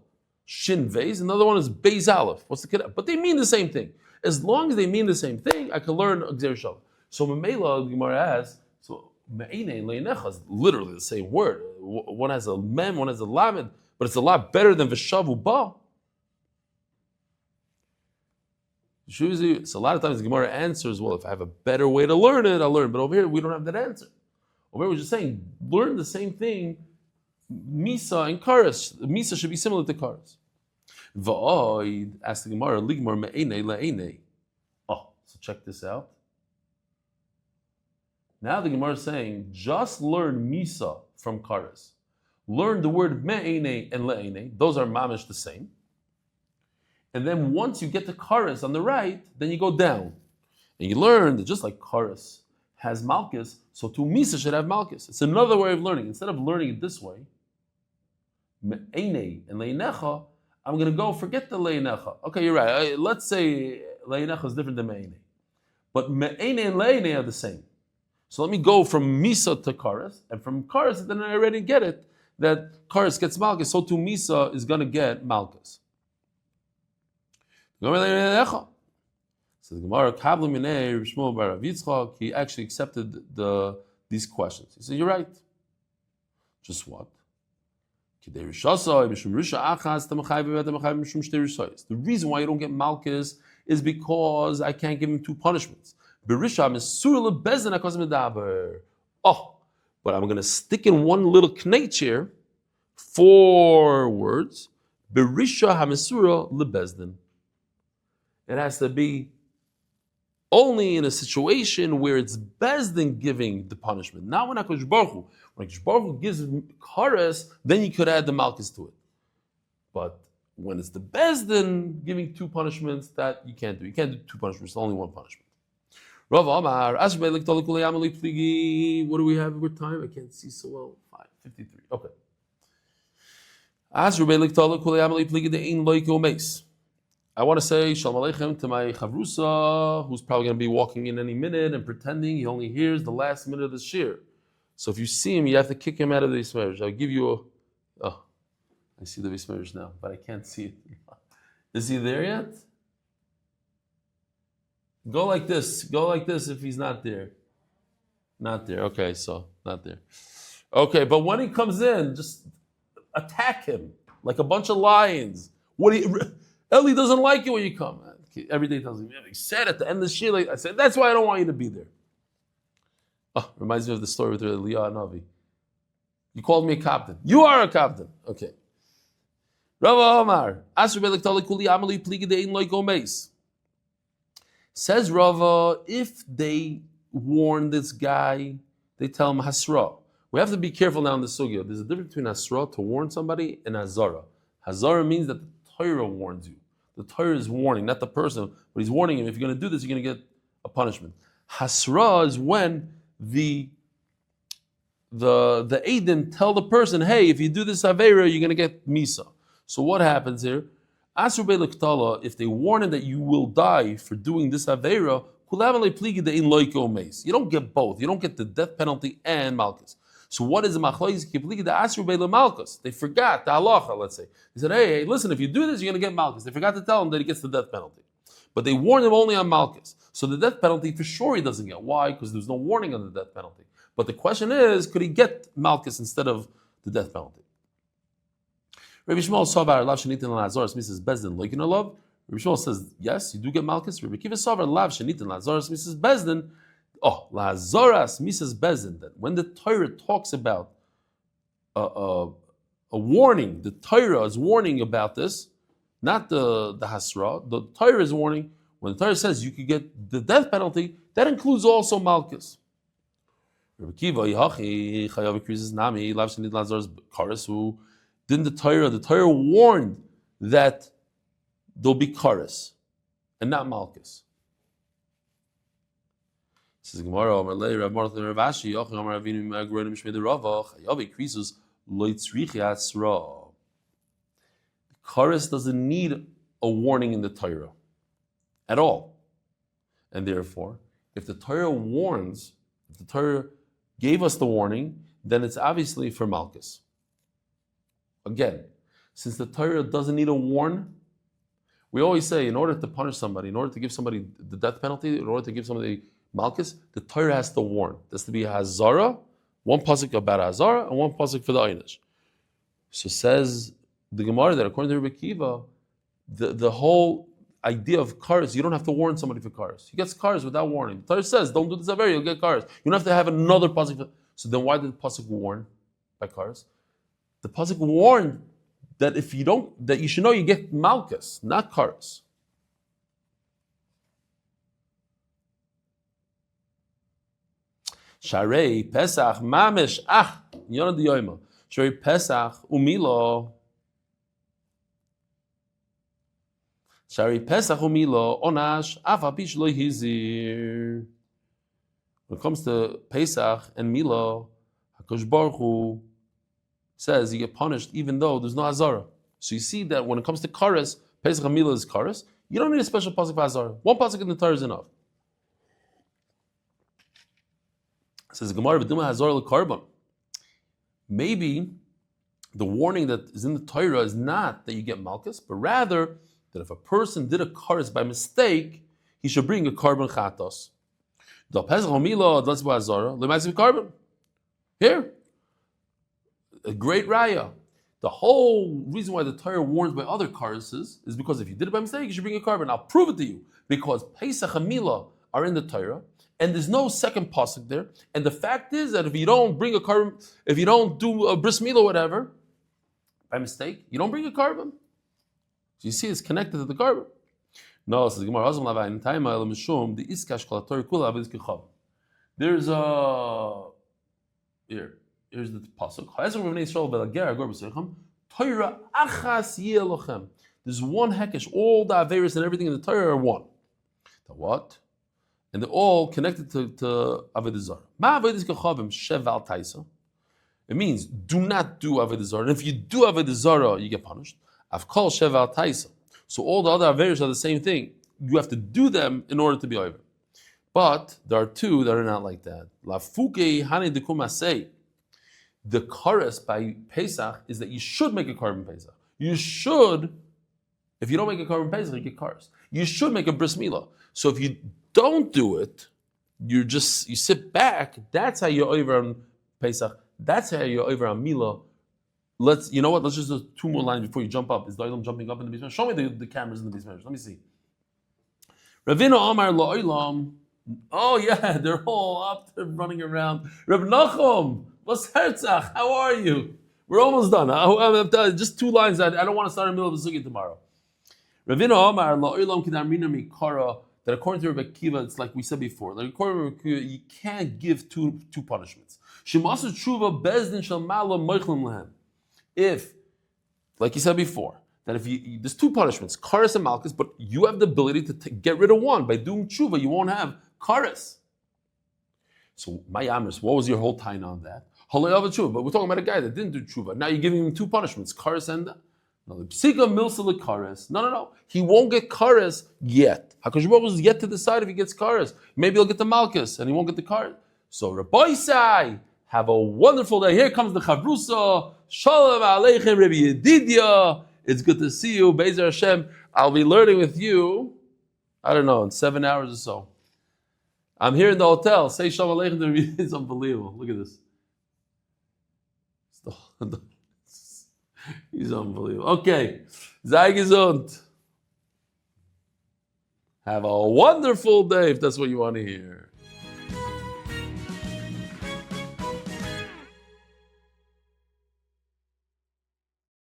Shin Vez, another one is Beis Aleph. What's the kid? But they mean the same thing. As long as they mean the same thing, I can learn Gzer Shav. So Memela, the Gemara asks, so Me'ene and Le'necha is literally the same word. One has a mem, one has a lamed, but it's a lot better than V'shav uba. So a lot of times the Gemara answers, well, if I have a better way to learn it, I'll learn. But over here, we don't have that answer. Over here, we're just saying, learn the same thing, Misa and Karas. Misa should be similar to Karas. Va'oid, asked the Gemara, Ligmar me'ene la'ene. Oh, so check this out. Now the Gemara is saying, just learn Misa from Karas. Learn the word me'ene and la'ene. Those are mamish the same. And then once you get to Karas on the right, then you go down. And you learn that just like Karas has Malkus, so too Misa should have Malkus. It's another way of learning. Instead of learning it this way, Me'ene and Le'necha, I'm going to go, forget the Le'necha. Okay, you're right. Let's say Le'necha is different than Me'ene. But Me'ene and Le'ene are the same. So let me go from Misa to Karas, and from Karas, then I already get it, that Karas gets Malkus, so too Misa is going to get Malkus. So the Gemara, Shmuel bar Rav Yitzchak, he actually accepted these questions. He said, you're right. Just what? The reason why you don't get Malkus is because I can't give him two punishments. Oh, but I'm going to stick in one little knetch here, 4 words. Berisha hamesura lebezdin. It has to be only in a situation where it's Bezdin giving the punishment, not when HaKadosh Baruch Hu. When HaKadosh Baruch Hu gives Karas, then you could add the Malkus to it. But when it's the Bezdin giving 2 punishments, that you can't do. You can't do 2 punishments, only 1 punishment. Rav Amar, what do we have? What time? I can't see so well. 5:53. Okay. I want to say Shalom Aleichem to my chavrisa, who's probably going to be walking in any minute and pretending he only hears the last minute of the shir. So if you see him, you have to kick him out of the Yisrael. I'll give you I see the Yisrael now, but I can't see it. Is he there yet? Go like this if he's not there. Not there. Okay, so not there. Okay, but when he comes in, just attack him like a bunch of lions. Eli doesn't like you when you come. Every day tells me, he said at the end of the shir, I said, that's why I don't want you to be there. Oh, reminds me of the story with Leah and Avi. You called me a captain. You are a captain. Okay. Rav Omar, says Rava, if they warn this guy, they tell him hasra. We have to be careful now in the sugya. There's a difference between hasra, to warn somebody, and hazara. Hazara means that the Torah warns you. The Torah is warning, not the person, but he's warning him. If you're going to do this, you're going to get a punishment. Hasra is when the Aiden tell the person, hey, if you do this Aveira, you're going to get Misa. So what happens here? Asur be'lektala, if they warn him that you will die for doing this Aveira, you don't get both. You don't get the death penalty and Malkus. So what is the machlokes? They forgot the halacha, let's say. They said, hey, listen, if you do this, you're going to get Malkus. They forgot to tell him that he gets the death penalty. But they warned him only on Malkus. So the death penalty, for sure he doesn't get. Why? Because there's no warning on the death penalty. But the question is, could he get Malkus instead of the death penalty? Rabbi Shmuel Savar, Lav Shenitin Lazaras, Mrs. Bezdin, Loikin Olav. Rabbi Shmuel says, yes, you do get Malkus. Rabbi Kiva Savar, Lav Shenitin Lazaras, Mrs. Bezdin. Oh, Lazaras, Mrs. Bezdin. That when the Torah talks about a warning, the Torah is warning about this, not the Hasra. The Torah is warning. When the Torah says you could get the death penalty, that includes also Malkus. Rabbi Kiva, Yahachi, Chayav Krisis Nami, Lav Shenitin Lazaras, Karas, who didn't the Torah warned that there'll be Karas and not Malkus. Says Gemara, Rav Martha Rav Ashi, Yochim Amar Avinu Magronim Shmei Birevach, Chayav Krisis Loitzrichi Asra. Charis doesn't need a warning in the Torah at all. And therefore, if the Torah warns, if the Torah gave us the warning, then it's obviously for Malchus. Again, since the Torah doesn't need a warn, we always say in order to punish somebody, in order to give somebody the death penalty, in order to give somebody Malchus, the Torah has to warn. There's to be a Hazara, one pasuk about Hazara, and one pasuk for the Einish. So says the Gemara that according to Rebbe Kiva, the whole idea of cars, you don't have to warn somebody for cars. He gets cars without warning. The Torah says, don't do this Aver, you'll get cars. You don't have to have another pasuk. So then why did the pasuk warn by cars? The pasuk warned that if you don't, that you should know you get Malchus, not cars. Sharei Pesach Mamish Yona Diyoima. Sharei Pesach Umilo. Sharei Pesach Umilo Onash Afa Pish Lo Hizir. When it comes to Pesach and Milo, HaKadosh Baruch Hu says you get punished even though there's no Hazara. So you see that when it comes to Karas, Pesach and Milo is Karas. You don't need a special pasuk for Hazara. One pasuk in the Torah is enough. It says Gemara B'duma Hazara l'Karban. Maybe the warning that is in the Torah is not that you get Malchus, but rather that if a person did a Karas by mistake, he should bring a Karban Chatos. The Pesach and Milo let's be Hazara l'Maisim Karban. Here. A great raya. The whole reason why the Torah warns by other karases is because if you did it by mistake, you should bring a carbon. I'll prove it to you. Because Pesach and Milah are in the Torah, and there's no second pasuk there. And the fact is that if you don't bring a carbon, if you don't do a bris milah or whatever, by mistake, you don't bring a carbon. So you see it's connected to the carbon. No, says Gemara, there's a... Here's the pasuk. There's one hekesh. All the averis and everything in the Torah are one. The what? And they're all connected to avodah zarah. It means do not do avodah zarah. And if you do avodah zarah, you get punished. Avkol sheval taisa. So all the other averis are the same thing. You have to do them in order to be over. But there are two that are not like that. Lafuke hani dekumasei. The karas by Pesach is that you should make a carbon Pesach. You should, if you don't make a carbon Pesach, you get karas. You should make a bris milah. So if you don't do it, you sit back. That's how you're over on Pesach. That's how you're over on milah. Let's just do two more lines before you jump up. Is the Olam jumping up in the basement? Show me the cameras in the basement. Let me see. Ravina Amar La'olam. Oh yeah, they're all up there running around. Reb Nachum. What's Herzach? How are you? We're almost done. I'm telling you, just two lines. I don't want to start in the middle of the sugi tomorrow. Ravina Omar la'olam k'damrina mikara. That according to Rebbe Kiva, it's like we said before. Like according to Rebbe Kiva, you can't give two punishments. Shemasu tshuva bezdin shel ma'ala moichlim lehem. If, like you said before, that if there's two punishments, kares and malchus, but you have the ability to get rid of one by doing tshuva, you won't have kares. So my Amris, what was your whole time on that? But we're talking about a guy that didn't do tshuva. Now you're giving him two punishments, kares and no. He won't get kares yet. HaKadosh Baruch Hu is yet to decide if he gets kares. Maybe he'll get the malchus and he won't get the kares. So Rabbi Sai, have a wonderful day. Here comes the chavrisa. Shalom aleichem, Rabbi Yedidia. It's good to see you. Be'ezer Hashem. I'll be learning with you, I don't know, in 7 hours or so. I'm here in the hotel. Say Shalom aleichem to Rabbi. It's unbelievable. Look at this. He's unbelievable. Okay. Sei gesund. Have a wonderful day if that's what you want to hear.